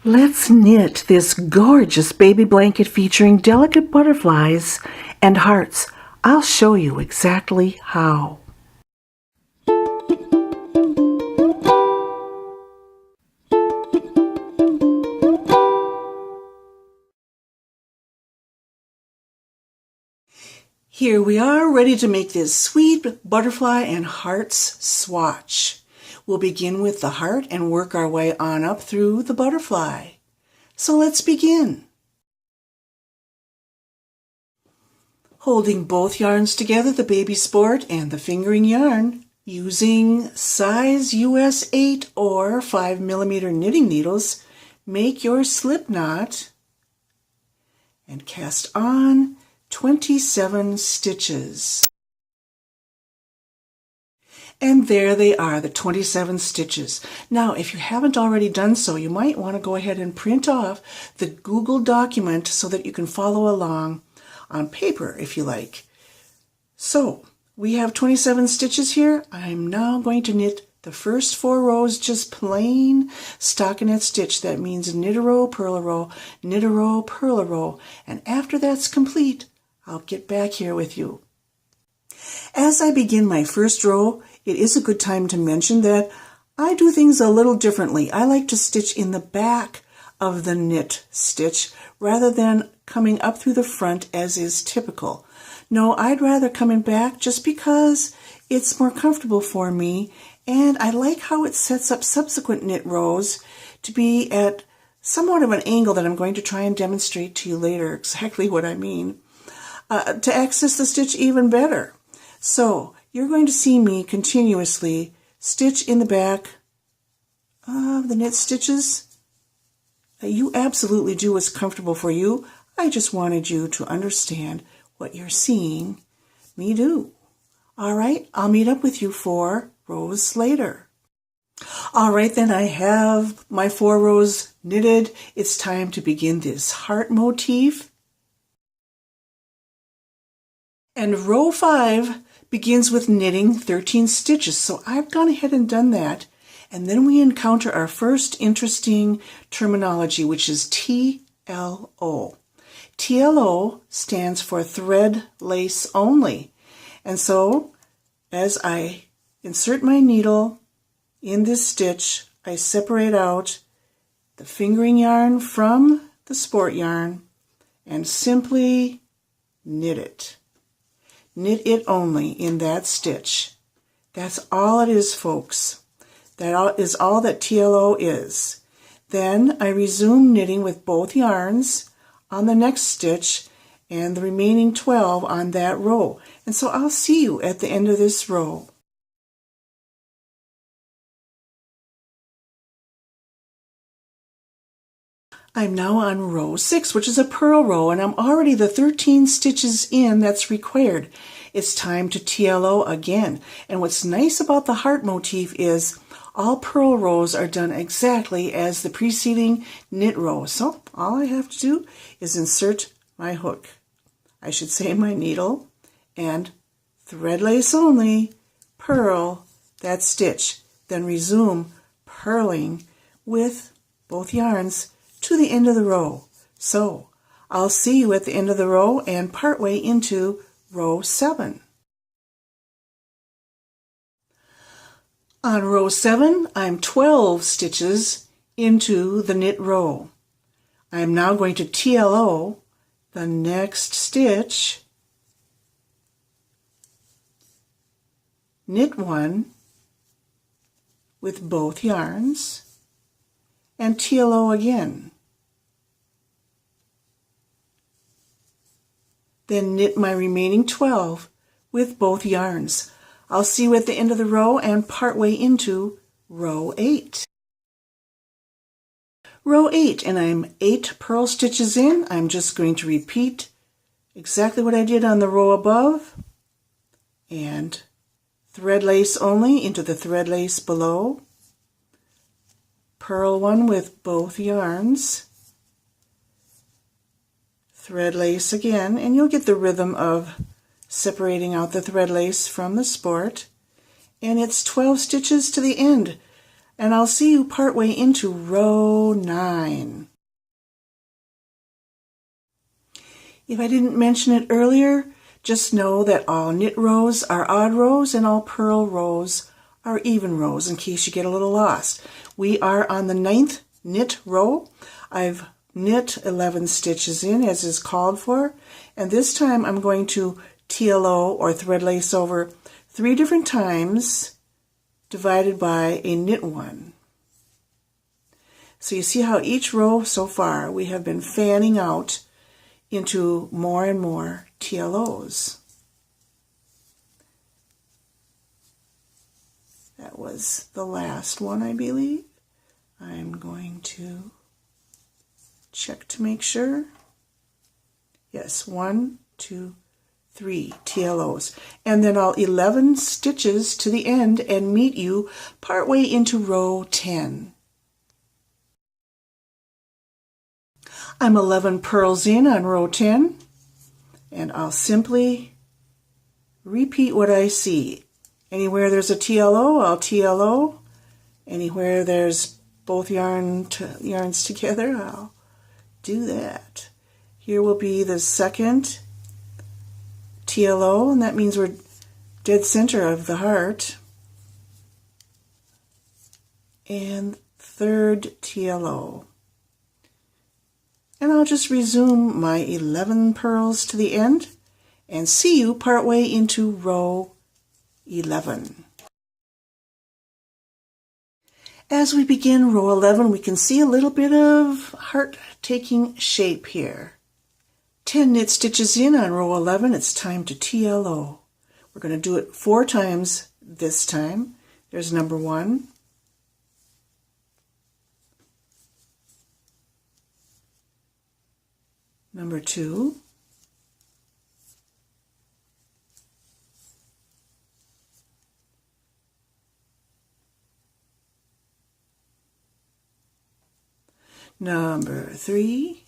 Let's knit this gorgeous baby blanket featuring delicate butterflies and hearts. I'll show you exactly how. Here we are, ready to make this sweet butterfly and hearts swatch. We'll begin with the heart and work our way on up through the butterfly. So let's begin. Holding both yarns together, the baby sport and the fingering yarn, using size US 8 or 5mm knitting needles, make your slip knot and cast on 27 stitches. And there they are, the 27 stitches. Now, if you haven't already done so, you might want to go ahead and print off the Google document so that you can follow along on paper if you like. So, we have 27 stitches here. I'm now going to knit the first 4 rows just plain stockinette stitch. That means knit a row, purl a row, knit a row, purl a row. And after that's complete, I'll get back here with you. As I begin my first row, it is a good time to mention that I do things a little differently. I like to stitch in the back of the knit stitch rather than coming up through the front as is typical. No, I'd rather come in back just because it's more comfortable for me, and I like how it sets up subsequent knit rows to be at somewhat of an angle that I'm going to try and demonstrate to you later exactly what I mean. To access the stitch even better. So you're going to see me continuously stitch in the back of the knit stitches. You absolutely do what's comfortable for you. I just wanted you to understand what you're seeing me do. All right, I'll meet up with you 4 rows later. All right, then I have my 4 rows knitted. It's time to begin this heart motif. And row 5 begins with knitting 13 stitches. So I've gone ahead and done that. And then we encounter our first interesting terminology, which is TLO. TLO stands for thread lace only. And so as I insert my needle in this stitch, I separate out the fingering yarn from the sport yarn and simply knit it. Knit it only in that stitch. That's all it is, folks. That is all that TLO is. Then I resume knitting with both yarns on the next stitch and the remaining 12 on that row. And so I'll see you at the end of this row. I'm now on row 6, which is a purl row, and I'm already the 13 stitches in that's required. It's time to TLO again. And what's nice about the heart motif is all purl rows are done exactly as the preceding knit row. So all I have to do is insert my hook. I should say my needle, and thread lace only, purl that stitch. Then resume purling with both yarns to the end of the row. So I'll see you at the end of the row and partway into row 7. On row 7, I'm 12 stitches into the knit row. I'm now going to TLO the next stitch, knit 1 with both yarns, and TLO again. Then knit my remaining 12 with both yarns. I'll see you at the end of the row and partway into row 8. Row 8, and I'm 8 purl stitches in. I'm just going to repeat exactly what I did on the row above and thread lace only into the thread lace below. Purl 1 with both yarns. Thread lace again, and you'll get the rhythm of separating out the thread lace from the sport. And it's 12 stitches to the end. and I'll see you partway into row 9. If I didn't mention it earlier, just know that all knit rows are odd rows and all purl rows are even rows, in case you get a little lost. We are on the 9th knit row. I've knit 11 stitches in as is called for, and this time I'm going to TLO or thread lace over 3 different times divided by a knit 1. So you see how each row so far we have been fanning out into more and more TLOs. That was the last one, I believe. I'm going to check to make sure. Yes, 1, 2, 3 TLOs. And then I'll 11 stitches to the end and meet you partway into row 10. I'm 11 purls in on row 10, and I'll simply repeat what I see. Anywhere there's a TLO, I'll TLO. Anywhere there's both yarns together, I'll do that. Here will be the second TLO, and that means we're dead center of the heart. And third TLO. And I'll just resume my 11 purls to the end and see you partway into row 11. As we begin row 11, we can see a little bit of heart taking shape here. 10 knit stitches in on row 11, it's time to TLO. We're going to do it 4 times this time. There's number 1. Number 2. Number 3.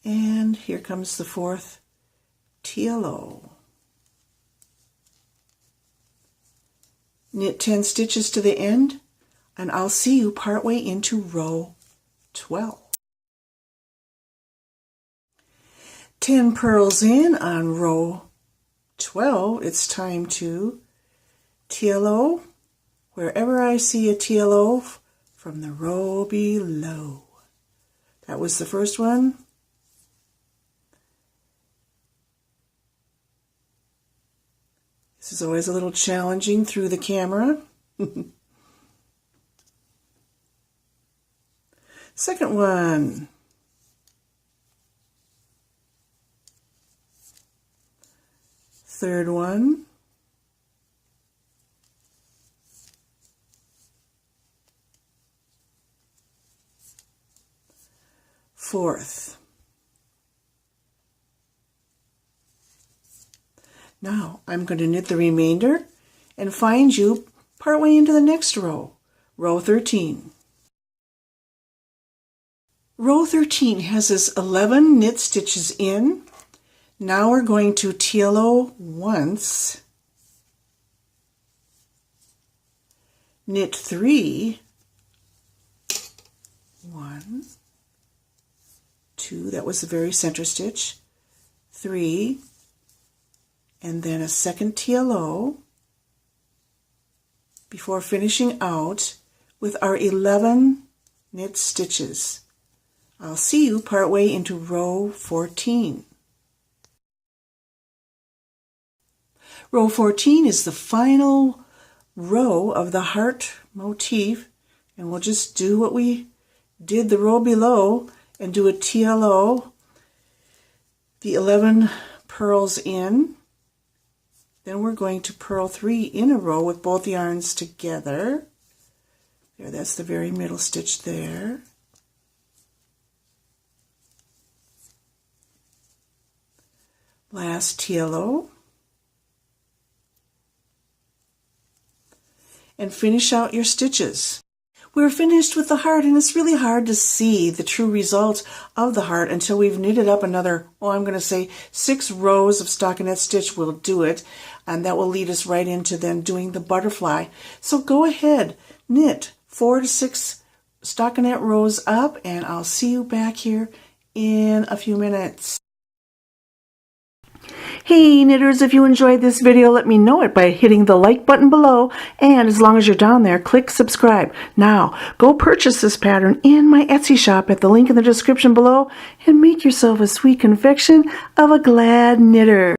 And here comes the 4th TLO. Knit 10 stitches to the end, and I'll see you partway into row 12. 10 purls in on row 12, it's time to TLO wherever I see a TLO from the row below. That was the first one. This is always a little challenging through the camera. Second one. Third one. Fourth. Now I'm going to knit the remainder and find you partway into the next row, row 13. Row 13 has us 11 knit stitches in. Now we're going to TLO once, knit 3, 1, 2, that was the very center stitch, 3, and then a second TLO before finishing out with our 11 knit stitches. I'll see you partway into row 14. Row 14 is the final row of the heart motif, and we'll just do what we did the row below and do a TLO, the 11 purls in. Then we're going to purl 3 in a row with both yarns together. There, that's the very middle stitch there. Last TLO. And finish out your stitches. we're finished with the heart, and it's really hard to see the true result of the heart until we've knitted up another, I'm going to say 6 rows of stockinette stitch will do it, and that will lead us right into then doing the butterfly. So go ahead, knit 4 to 6 stockinette rows up, and I'll see you back here in a few minutes. Hey knitters, if you enjoyed this video, let me know it by hitting the like button below, and as long as you're down there, click subscribe. Now, go purchase this pattern in my Etsy shop at the link in the description below and make yourself a sweet confection of a glad knitter.